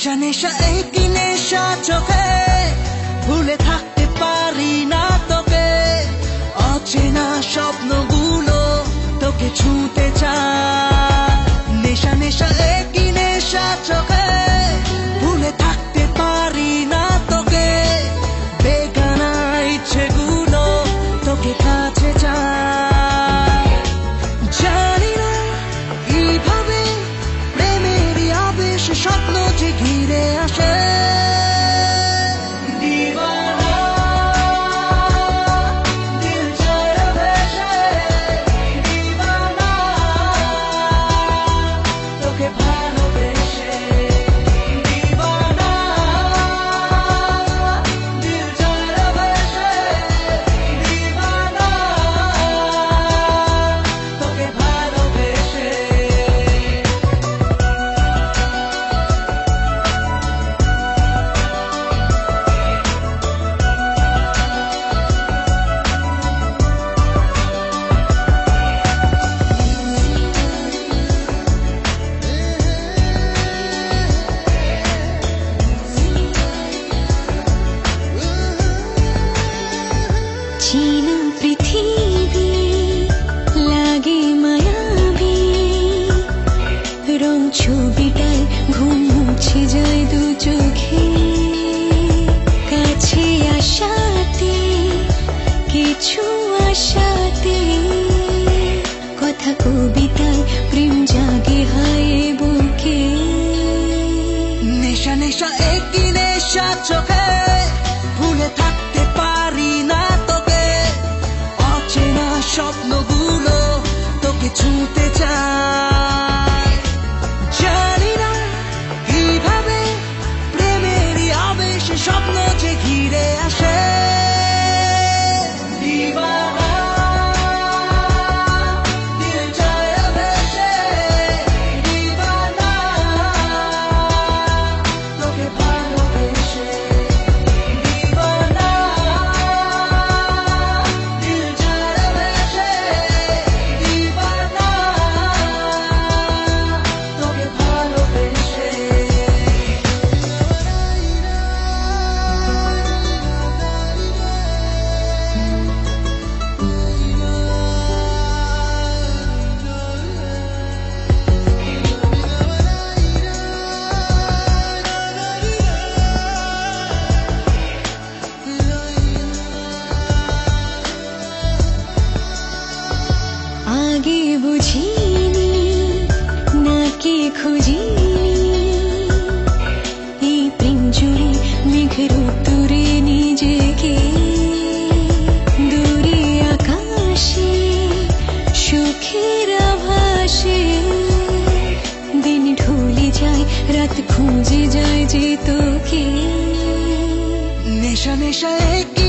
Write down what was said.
নেশা নেশা একই নেশা চোখে ভুলে থাকতে পারি না তোকে অচেনা স্বপ্নগুলো তোকে ছুঁতে চায় নেশা নেশা একই নেশা চোখে ভুলে থাকতে পারি না তোকে বেগানা ইচ্ছেগুলো তোকে কাছে চায় জানি না কিভাবে প্রেমেরই আবেশ স্বপ্ন যে ঘিরে আসে चीना पृथ्वी लागे मायाबी रंग छबिटाय घुम मुछे जाय दु चोखे काछे आसाते किछु आसाते कथा कविताय प्रेम जागे हाय बुके नेशा नेशा एकई नेशा चोखे भूले থাকতে পারি না স্বপ্নগুলো তোকে ছুঁতে চায় জানি না কিভাবে প্রেমেরই আবেশ স্বপ্ন যে ঘিরে আসে आगे बुझिनी नाके खुजिनी এই প্রেম জুড়ে মেঘের উত্তরে নিজেকে দূরে আকাশে সুখের আভাসে দিন ঢলে যায় রাত খুঁজে যায় যে তোকে নেশা নেশা একই